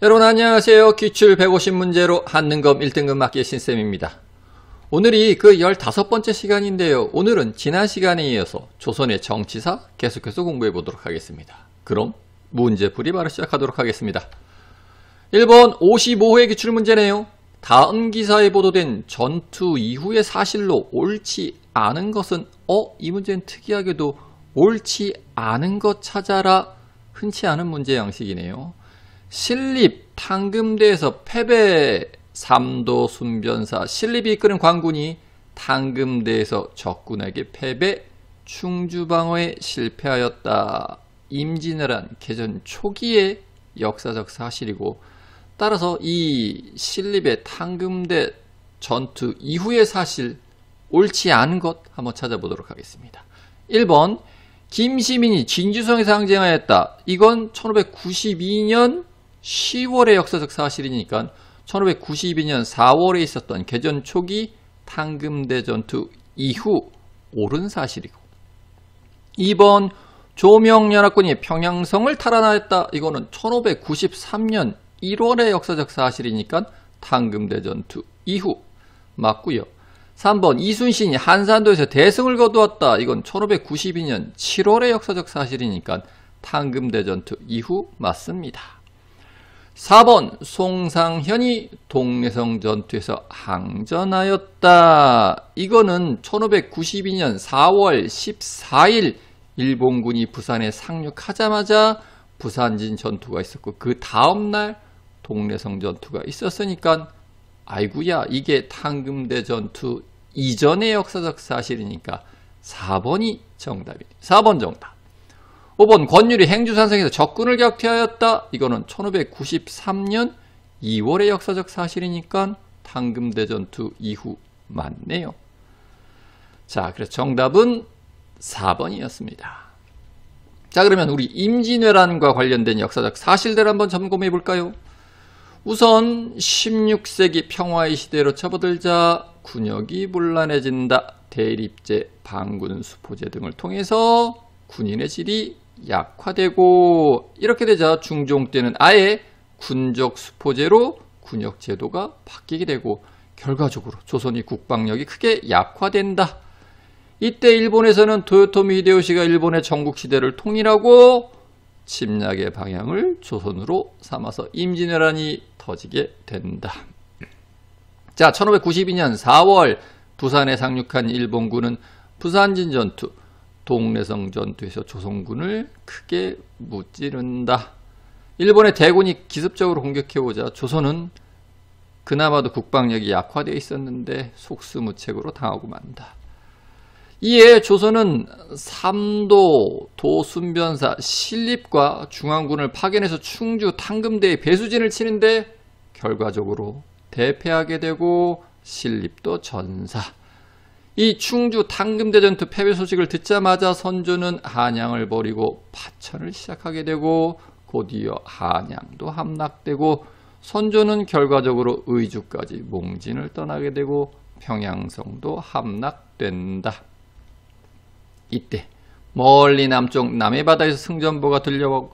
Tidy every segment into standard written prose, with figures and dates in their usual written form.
여러분 안녕하세요. 기출 150문제로 한능검 1등급 맞기 신쌤입니다. 오늘이 그 15번째 시간인데요. 오늘은 지난 시간에 이어서 조선의 정치사 계속해서 공부해 보도록 하겠습니다. 그럼 문제풀이 바로 시작하도록 하겠습니다. 1번 55회 기출문제네요. 다음 기사에 보도된 전투 이후의 사실로 옳지 않은 것은 이 문제는 특이하게도 옳지 않은 것 찾아라. 흔치 않은 문제 양식이네요. 신립 탕금대에서 패배, 삼도 순변사 신립이 이끄는 관군이 탕금대에서 적군에게 패배, 충주방어에 실패하였다. 임진왜란 개전 초기의 역사적 사실이고, 따라서 이 신립의 탕금대 전투 이후의 사실, 옳지 않은 것 한번 찾아보도록 하겠습니다. 1번 김시민이 진주성에서 항쟁하였다. 이건 1592년 10월의 역사적 사실이니까 1592년 4월에 있었던 개전 초기 탕금대 전투 이후 옳은 사실이고, 2번 조명연합군이 평양성을 탈환하였다. 이거는 1593년 1월의 역사적 사실이니까 탕금대 전투 이후 맞고요. 3번 이순신이 한산도에서 대승을 거두었다. 이건 1592년 7월의 역사적 사실이니까 탕금대 전투 이후 맞습니다. 4번 송상현이 동래성 전투에서 항전하였다. 이거는 1592년 4월 14일 일본군이 부산에 상륙하자마자 부산진 전투가 있었고, 그 다음날 동래성 전투가 있었으니까 아이구야, 이게 탕금대 전투 이전의 역사적 사실이니까 4번이 정답이에요. 4번 정답. 5번 권율이 행주산성에서 적군을 격퇴하였다. 이거는 1593년 2월의 역사적 사실이니까 탕금대 전투 이후 맞네요. 자, 그래서 정답은 4번이었습니다. 자, 그러면 우리 임진왜란과 관련된 역사적 사실들 한번 점검해 볼까요? 우선 16세기 평화의 시대로 접어들자 군역이 문란해진다. 대립제, 반군, 수포제 등을 통해서 군인의 질이 약화되고, 이렇게 되자 중종 때는 아예 군적 수포제로 군역 제도가 바뀌게 되고, 결과적으로 조선의 국방력이 크게 약화된다. 이때 일본에서는 도요토미 히데요시가 일본의 전국시대를 통일하고 침략의 방향을 조선으로 삼아서 임진왜란이 터지게 된다. 자, 1592년 4월 부산에 상륙한 일본군은 부산진 전투, 동래성 전투에서 조선군을 크게 무찌른다. 일본의 대군이 기습적으로 공격해오자 조선은 그나마도 국방력이 약화되어 있었는데 속수무책으로 당하고 만다. 이에 조선은 삼도, 도순변사, 신립과 중앙군을 파견해서 충주 탕금대에 배수진을 치는데 결과적으로 대패하게 되고 신립도 전사. 이 충주 탕금대 전투 패배 소식을 듣자마자 선조는 한양을 버리고 파천을 시작하게 되고, 곧이어 한양도 함락되고 선조는 결과적으로 의주까지 몽진을 떠나게 되고 평양성도 함락된다. 이때 멀리 남쪽 남해바다에서 승전보가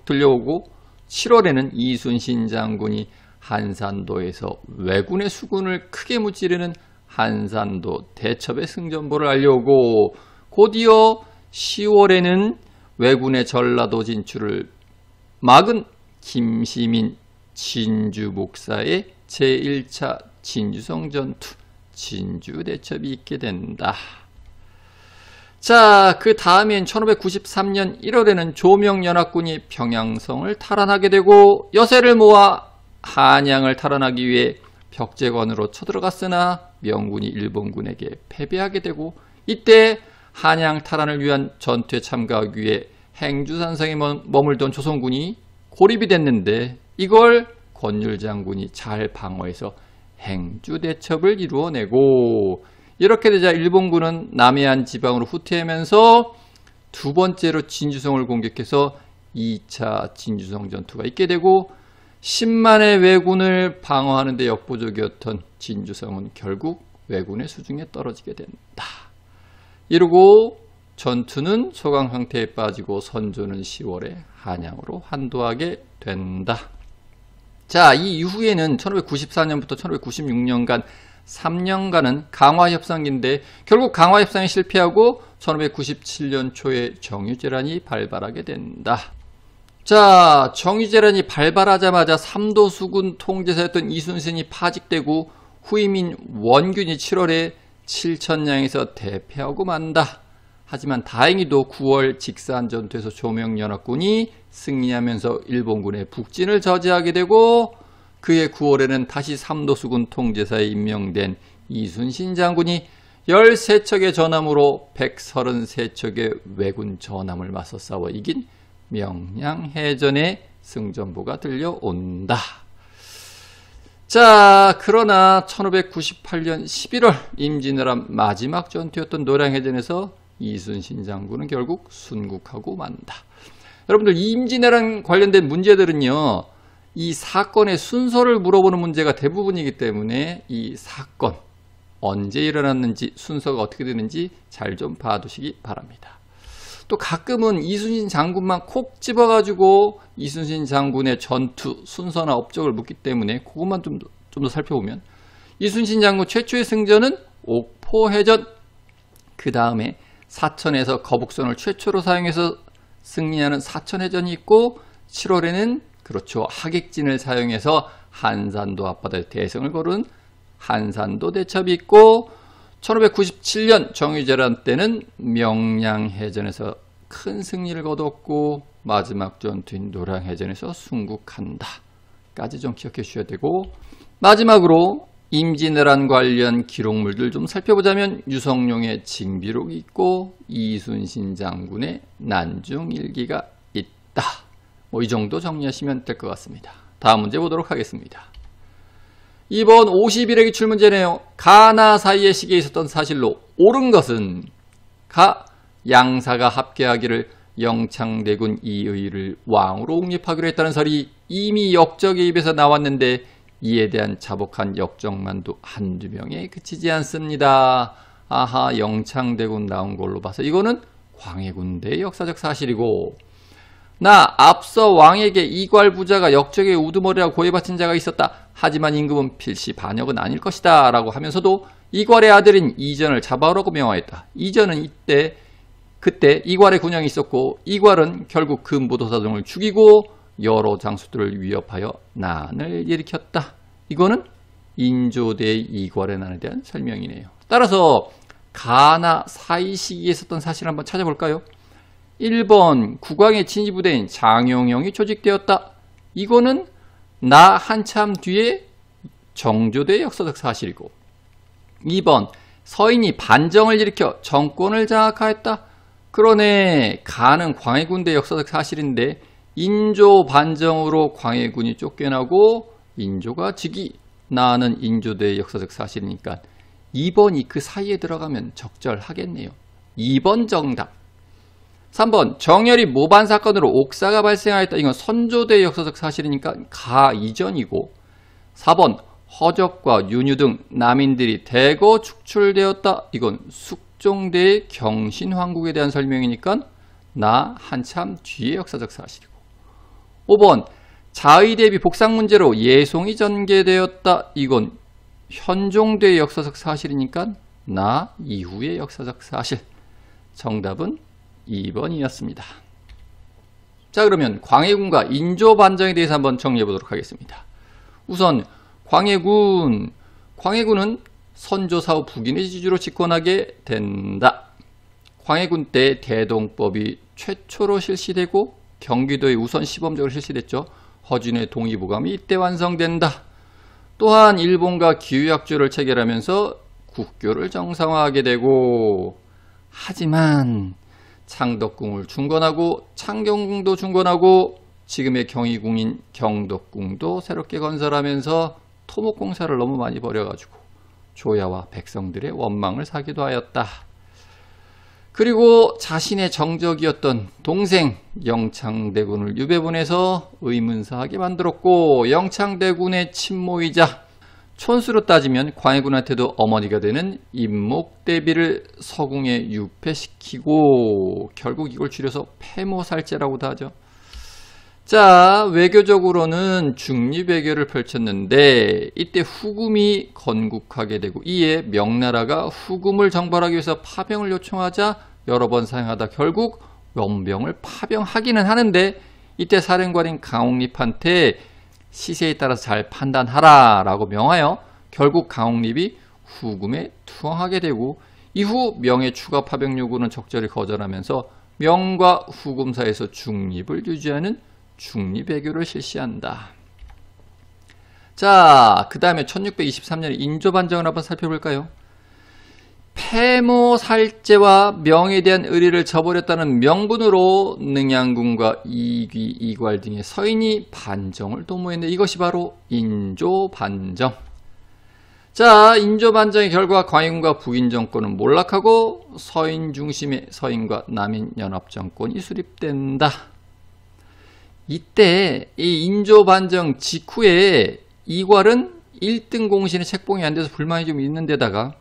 들려오고 7월에는 이순신 장군이 한산도에서 왜군의 수군을 크게 무찌르는 한산도 대첩의 승전보를 알려오고, 곧이어 10월에는 왜군의 전라도 진출을 막은 김시민 진주 목사의 제1차 진주성 전투 진주 대첩이 있게 된다. 자, 그 다음엔 1593년 1월에는 조명연합군이 평양성을 탈환하게 되고 여세를 모아 한양을 탈환하기 위해 벽제관으로 쳐들어갔으나 명군이 일본군에게 패배하게 되고, 이때 한양 탈환을 위한 전투에 참가하기 위해 행주산성에 머물던 조선군이 고립이 됐는데, 이걸 권율 장군이 잘 방어해서 행주대첩을 이루어내고, 이렇게 되자 일본군은 남해안 지방으로 후퇴하면서 두 번째로 진주성을 공격해서 2차 진주성 전투가 있게 되고, 10만의 왜군을 방어하는 데 역부족이었던 진주성은 결국 왜군의 수중에 떨어지게 된다. 이러고 전투는 소강 상태에 빠지고 선조는 10월에 한양으로 환도하게 된다. 자, 이 이후에는 1594년부터 1596년간 3년간은 강화협상인데 결국 강화협상이 실패하고 1597년 초에 정유재란이 발발하게 된다. 자, 정유재란이 발발하자마자 삼도수군 통제사였던 이순신이 파직되고 후임인 원균이 7월에 칠천량에서 대패하고 만다. 하지만 다행히도 9월 직사한 전투에서 조명연합군이 승리하면서 일본군의 북진을 저지하게 되고 그해 9월에는 다시 삼도수군 통제사에 임명된 이순신 장군이 13척의 전함으로 133척의 왜군 전함을 맞서 싸워 이긴 명량해전의 승전보가 들려온다. 자, 그러나 1598년 11월 임진왜란 마지막 전투였던 노량해전에서 이순신 장군은 결국 순국하고 만다. 여러분들 임진왜란 관련된 문제들은요, 이 사건의 순서를 물어보는 문제가 대부분이기 때문에 이 사건 언제 일어났는지 순서가 어떻게 되는지 잘 좀 봐두시기 바랍니다. 또 가끔은 이순신 장군만 콕 집어가지고 이순신 장군의 전투 순서나 업적을 묻기 때문에 그것만 좀 더 살펴보면 이순신 장군 최초의 승전은 옥포해전, 그 다음에 사천에서 거북선을 최초로 사용해서 승리하는 사천해전이 있고 7월에는 그렇죠, 하객진을 사용해서 한산도 앞바다에 대승을 거둔 한산도 대첩이 있고 1597년 정유재란 때는 명량해전에서 큰 승리를 거뒀고 마지막 전투인 노량해전에서 순국한다 까지 좀 기억해 주셔야 되고, 마지막으로 임진왜란 관련 기록물들 좀 살펴보자면 유성룡의 징비록이 있고 이순신 장군의 난중일기가 있다. 이 정도 정리하시면 될 것 같습니다. 다음 문제 보도록 하겠습니다. 이번 51회 기출문제네요. 가나 사이의 시기에 있었던 사실로 옳은 것은 가. 양사가 합계하기를 영창대군 이의를 왕으로 옹립하기로 했다는 설이 이미 역적의 입에서 나왔는데 이에 대한 자복한 역적만도 한두 명에 그치지 않습니다. 아하, 영창대군 나온 걸로 봐서 이거는 광해군대의 역사적 사실이고, 나 앞서 왕에게 이괄부자가 역적의 우두머리라고 고해바친 자가 있었다. 하지만 임금은 필시 반역은 아닐 것이다 라고 하면서도 이괄의 아들인 이전을 잡아오라고 명하였다. 이전은 그때 이괄의 군영이 있었고 이괄은 결국 금부도사 등을 죽이고 여러 장수들을 위협하여 난을 일으켰다. 이거는 인조대의 이괄의 난에 대한 설명이네요. 따라서 가나 사이 시기에 있었던 사실을 한번 찾아볼까요? 1번 국왕의 친위부대인 장용영이 조직되었다. 이거는 나 한참 뒤에 정조대의 역사적 사실이고, 2번 서인이 반정을 일으켜 정권을 장악하였다. 그러네, 가는 광해군대의 역사적 사실인데 인조 반정으로 광해군이 쫓겨나고 인조가 즉위, 나는 인조대의 역사적 사실이니까 2번이 그 사이에 들어가면 적절하겠네요. 2번 정답. 3번 정열이 모반 사건으로 옥사가 발생하였다. 이건 선조대의 역사적 사실이니까 가 이전이고, 4번 허적과 윤유 등 남인들이 대거 축출되었다. 이건 숙종대의 경신황국에 대한 설명이니까 나 한참 뒤의 역사적 사실이고, 5번 자의 대비 복상 문제로 예송이 전개되었다. 이건 현종대의 역사적 사실이니까 나 이후의 역사적 사실. 정답은 2번이었습니다. 자, 그러면 광해군과 인조 반정에 대해서 한번 정리해 보도록 하겠습니다. 우선 광해군은 선조사후 북인의 지주로 집권하게 된다. 광해군 때 대동법이 최초로 실시되고 경기도에 우선 시범적으로 실시됐죠. 허준의 동의보감이 이때 완성된다. 또한 일본과 기후약조를 체결하면서 국교를 정상화하게 되고, 하지만 창덕궁을 중건하고 창경궁도 중건하고 지금의 경희궁인 경덕궁도 새롭게 건설하면서 토목공사를 너무 많이 벌여가지고 조야와 백성들의 원망을 사기도 하였다. 그리고 자신의 정적이었던 동생 영창대군을 유배보내서 의문사하게 만들었고, 영창대군의 친모이자 촌수로 따지면 광해군한테도 어머니가 되는 임목대비를 서궁에 유폐시키고, 결국 이걸 줄여서 폐모살제라고도 하죠. 자, 외교적으로는 중립외교를 펼쳤는데 이때 후금이 건국하게 되고 이에 명나라가 후금을 정벌하기 위해서 파병을 요청하자 여러 번 사용하다 결국 원병을 파병하기는 하는데 이때 사령관인 강홍립한테 시세에 따라서 잘 판단하라 라고 명하여 결국 강홍립이 후금에 투항하게 되고 이후 명의 추가 파병 요구는 적절히 거절하면서 명과 후금 사이에서 중립을 유지하는 중립외교를 실시한다. 자, 그 다음에 1623년에 인조반정을 한번 살펴볼까요? 패모살제와 명에 대한 의리를 저버렸다는 명분으로 능양군과 이귀, 이괄 등의 서인이 반정을 도모했는데 이것이 바로 인조반정. 자, 인조반정의 결과 광해군과 북인 정권은 몰락하고 서인 중심의 서인과 남인 연합정권이 수립된다. 이때 이 인조반정 직후에 이괄은 1등 공신에 책봉이 안 돼서 불만이 좀 있는 데다가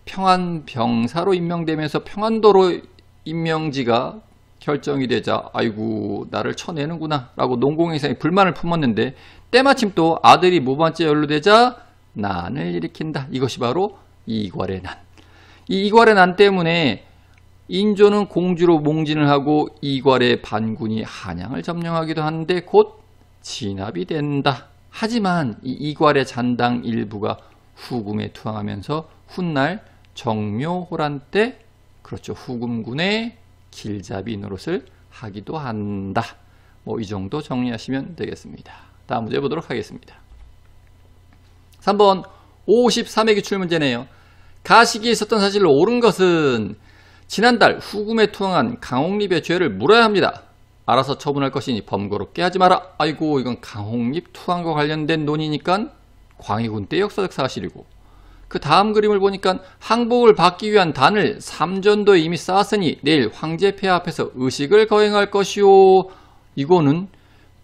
평안병사로 임명되면서 평안도로 임명지가 결정이 되자 아이고 나를 쳐내는구나 라고 농공회상에 불만을 품었는데 때마침 또 아들이 무반째 연루되자 난을 일으킨다. 이것이 바로 이괄의 난. 이 이괄의 난 때문에 인조는 공주로 몽진을 하고 이괄의 반군이 한양을 점령하기도 하는데 곧 진압이 된다. 하지만 이 이괄의 잔당 일부가 후금에 투항하면서 훗날 정묘호란 때 그렇죠. 후금군의 길잡이 노릇을 하기도 한다. 뭐 이 정도 정리하시면 되겠습니다. 다음 문제 보도록 하겠습니다. 3번 53회 기출문제네요. 가시기에 있었던 사실로 옳은 것은 지난달 후금에 투항한 강홍립의 죄를 물어야 합니다. 알아서 처분할 것이니 번거롭게 하지 마라. 아이고 이건 강홍립 투항과 관련된 논의니까 광해군 때 역사적 사실이고 그 다음 그림을 보니까 항복을 받기 위한 단을 삼전도에 이미 쌓았으니 내일 황제폐하 앞에서 의식을 거행할 것이요. 이거는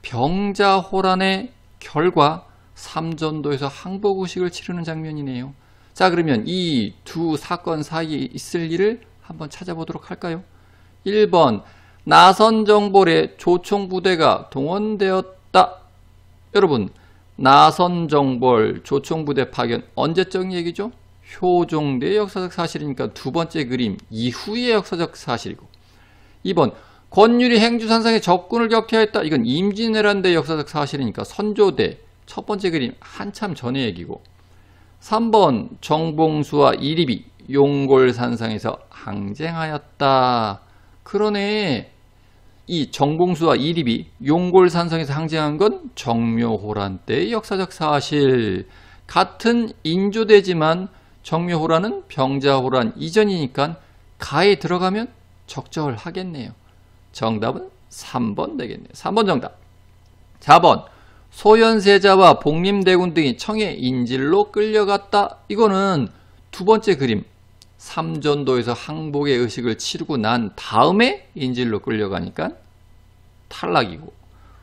병자호란의 결과 삼전도에서 항복의식을 치르는 장면이네요. 자, 그러면 이 두 사건 사이에 있을 일을 한번 찾아보도록 할까요? 1번 나선정벌에 조총부대가 동원되었다. 여러분 나선정벌 조총부대 파견 언제적 얘기죠? 효종대의 역사적 사실이니까 두 번째 그림 이후의 역사적 사실이고 2번 권율이 행주산상에 적군을 격퇴하였다. 이건 임진왜란대 역사적 사실이니까 선조대 첫 번째 그림 한참 전의 얘기고 3번 정봉수와 이립이 용골산상에서 항쟁하였다. 그러네. 이 정봉수와 이립이 용골산상에서 항쟁한 건 정묘호란 때의 역사적 사실. 같은 인조대지만 정묘호란은 병자호란 이전이니까 가에 들어가면 적절하겠네요. 정답은 3번 되겠네요. 3번 정답. 4번 소현세자와 복림대군 등이 청해 인질로 끌려갔다. 이거는 두 번째 그림 삼전도에서 항복의 의식을 치르고 난 다음에 인질로 끌려가니까 탈락이고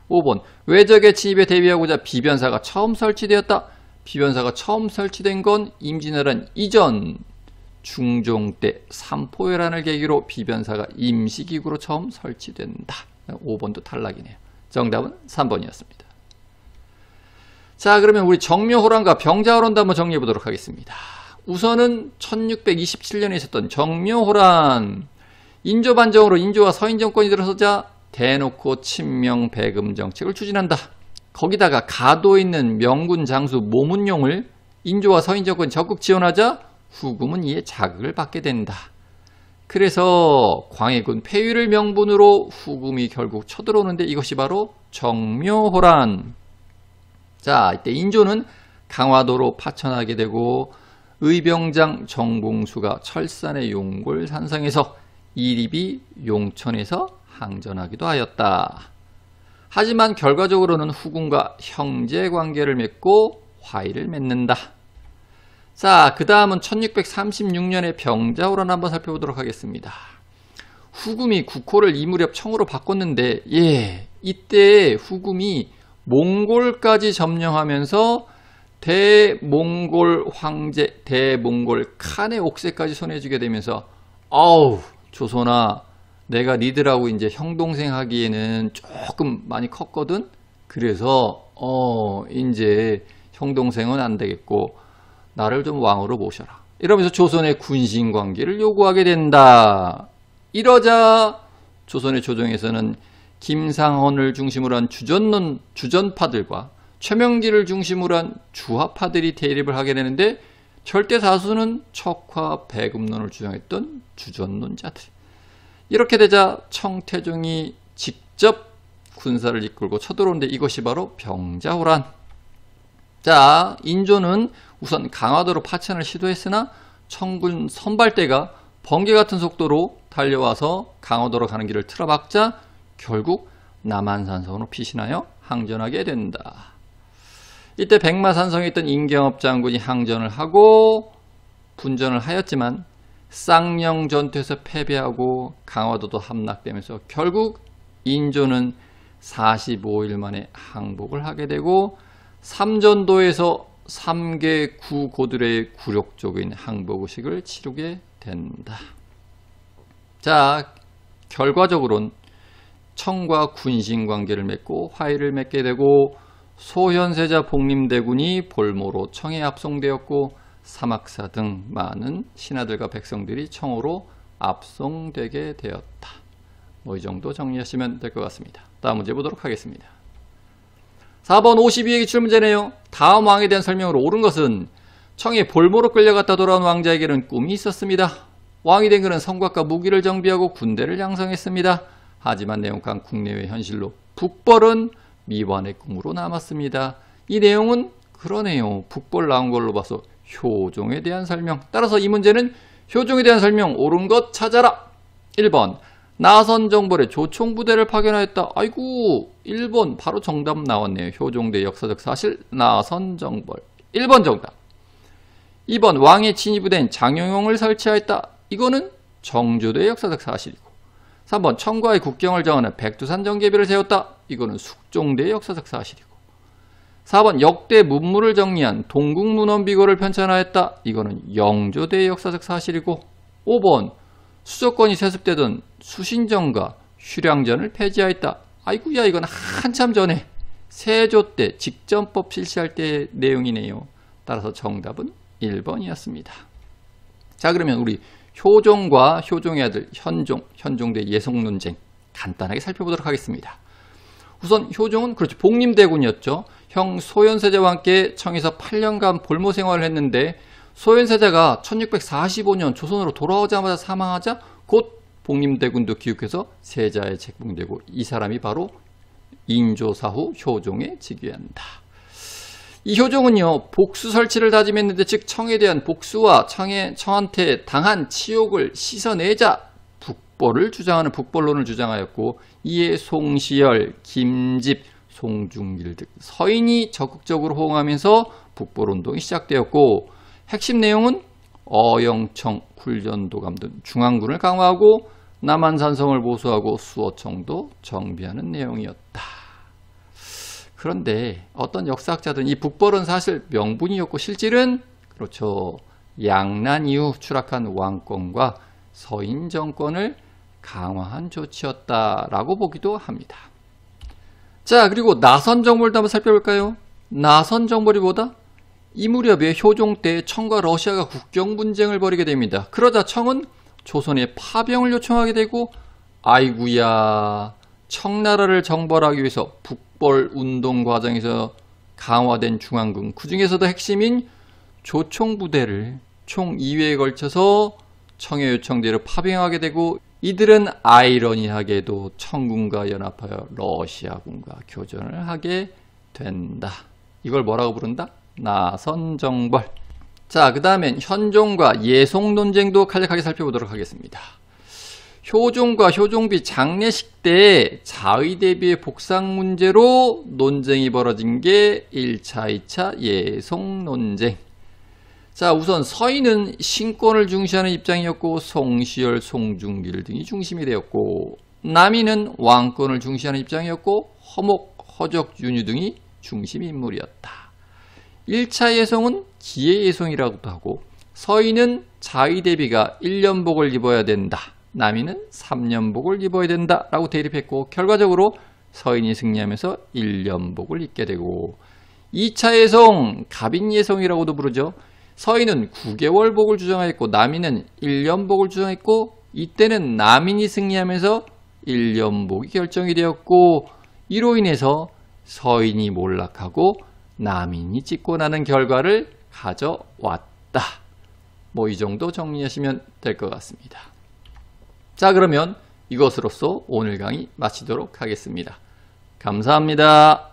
5번 외적의 침입에 대비하고자 비변사가 처음 설치되었다. 비변사가 처음 설치된 건 임진왜란 이전 중종 때 삼포회란을 계기로 비변사가 임시기구로 처음 설치된다. 5번도 탈락이네요. 정답은 3번이었습니다. 자, 그러면 우리 정묘호란과 병자호란도 한번 정리해 보도록 하겠습니다. 우선은 1627년에 있었던 정묘호란. 인조반정으로 인조와 서인정권이 들어서자 대놓고 친명 배금 정책을 추진한다. 거기다가 가도에 있는 명군 장수 모문용을 인조와 서인정권이 적극 지원하자 후금은 이에 자극을 받게 된다. 그래서 광해군 폐위를 명분으로 후금이 결국 쳐들어오는데 이것이 바로 정묘호란. 자, 이때 인조는 강화도로 파천하게 되고 의병장 정봉수가 철산의 용골산상에서 이립이 용천에서 항전하기도 하였다. 하지만 결과적으로는 후금과 형제관계를 맺고 화의를 맺는다. 자, 그 다음은 1636년의 병자호란 한번 살펴보도록 하겠습니다. 후금이 국호를 이 무렵 청으로 바꿨는데 이때 후금이 몽골까지 점령하면서 대몽골 황제 대몽골 칸의 옥새까지 손해주게 되면서 아우 조선아 내가 니들하고 이제 형 동생 하기에는 조금 많이 컸거든. 그래서 이제 형 동생은 안 되겠고 나를 좀 왕으로 모셔라. 이러면서 조선의 군신 관계를 요구하게 된다. 이러자 조선의 조정에서는 김상헌을 중심으로 한 주전파들과 최명기를 중심으로 한 주화파들이 대립을 하게 되는데 절대 다수는 척화 배급론을 주장했던 주전론자들. 이렇게 되자 청태종이 직접 군사를 이끌고 쳐들어오는데 이것이 바로 병자호란. 자, 인조는 우선 강화도로 파천을 시도했으나 청군 선발대가 번개 같은 속도로 달려와서 강화도로 가는 길을 틀어막자 결국 남한산성으로 피신하여 항전하게 된다. 이때 백마산성에 있던 임경업 장군이 항전을 하고 분전을 하였지만 쌍령 전투에서 패배하고 강화도도 함락되면서 결국 인조는 45일 만에 항복을 하게 되고 삼전도에서 3개 구고들의 굴욕적인 항복의식을 치르게 된다. 자, 결과적으로는 청과 군신 관계를 맺고 화의를 맺게 되고 소현세자 복림대군이 볼모로 청에 압송되었고 사막사 등 많은 신하들과 백성들이 청으로 압송되게 되었다. 이 정도 정리하시면 될 것 같습니다. 다음 문제 보도록 하겠습니다. 4번 52의 기출문제네요. 다음 왕에 대한 설명으로 옳은 것은 청에 볼모로 끌려갔다 돌아온 왕자에게는 꿈이 있었습니다. 왕이 된 그는 성곽과 무기를 정비하고 군대를 양성했습니다. 하지만 내용간 국내외 현실로 북벌은 미완의 꿈으로 남았습니다. 이 내용은 그러네요. 북벌 나온 걸로 봐서 효종에 대한 설명. 따라서 이 문제는 효종에 대한 설명 옳은 것 찾아라. 1번 나선정벌에 조총부대를 파견하였다. 아이고 1번 바로 정답 나왔네요. 효종대 역사적 사실 나선정벌 1번 정답. 2번 왕의 친위부대인 장영용을 설치하였다. 이거는 정조대의 역사적 사실이고 3번 청과의 국경을 정하는 백두산 정계비를 세웠다. 이거는 숙종대의 역사적 사실이고 4번 역대 문물을 정리한 동국문헌비고를 편찬하였다. 이거는 영조대의 역사적 사실이고 5번 수도권이 세습되던 수신전과 휴량전을 폐지하였다. 아이고야 이건 한참 전에 세조 때 직전법 실시할 때의 내용이네요. 따라서 정답은 1번이었습니다. 자, 그러면 우리 효종과 효종의 아들 현종대 예송논쟁 간단하게 살펴보도록 하겠습니다. 우선 효종은 그렇죠. 복림대군이었죠. 형 소현세자와 함께 청에서 8년간 볼모 생활을 했는데 소현세자가 1645년 조선으로 돌아오자마자 사망하자 곧 복림대군도 기육해서 세자에 책봉되고 이 사람이 바로 인조사후 효종에 즉위한다. 이 효종은요 복수 설치를 다짐했는데 즉 청에 대한 복수와 청한테 당한 치욕을 씻어내자 북벌을 주장하는 북벌론을 주장하였고 이에 송시열, 김집, 송중길 등 서인이 적극적으로 호응하면서 북벌운동이 시작되었고 핵심 내용은 어영청, 굴전도감 등 중앙군을 강화하고 남한산성을 보수하고 수어청도 정비하는 내용이었다. 그런데 어떤 역사학자들은 이 북벌은 사실 명분이었고 실질은 그렇죠. 양난 이후 추락한 왕권과 서인 정권을 강화한 조치였다라고 보기도 합니다. 자, 그리고 나선정벌도 한번 살펴볼까요? 나선정벌이 뭐다? 이 무렵에 효종 때 청과 러시아가 국경 분쟁을 벌이게 됩니다. 그러자 청은 조선에 파병을 요청하게 되고 아이구야 청나라를 정벌하기 위해서 북벌 운동 과정에서 강화된 중앙군 그 중에서도 핵심인 조총부대를 총 2회에 걸쳐서 청의 요청대로 파병하게 되고 이들은 아이러니하게도 청군과 연합하여 러시아군과 교전을 하게 된다. 이걸 뭐라고 부른다? 나선정벌. 자, 그 다음엔 현종과 예송 논쟁도 간략하게 살펴보도록 하겠습니다. 효종과 효종비 장례식 때 자의 대비의 복상 문제로 논쟁이 벌어진 게 1차, 2차 예송 논쟁. 자, 우선 서인은 신권을 중시하는 입장이었고 송시열, 송중길 등이 중심이 되었고 남인은 왕권을 중시하는 입장이었고 허목, 허적, 윤유 등이 중심 인물이었다. 1차 예송은 기의 예송이라고도 하고 서인은 자의 대비가 1년복을 입어야 된다. 남인은 3년복을 입어야 된다라고 대립했고 결과적으로 서인이 승리하면서 1년복을 입게 되고 2차 예송, 갑인예송이라고도 부르죠. 서인은 9개월 복을 주장했고 남인은 1년복을 주장했고 이때는 남인이 승리하면서 1년복이 결정이 되었고 이로 인해서 서인이 몰락하고 남인이 집권하는 결과를 가져왔다. 뭐 이 정도 정리하시면 될 것 같습니다. 자, 그러면 이것으로써 오늘 강의 마치도록 하겠습니다. 감사합니다.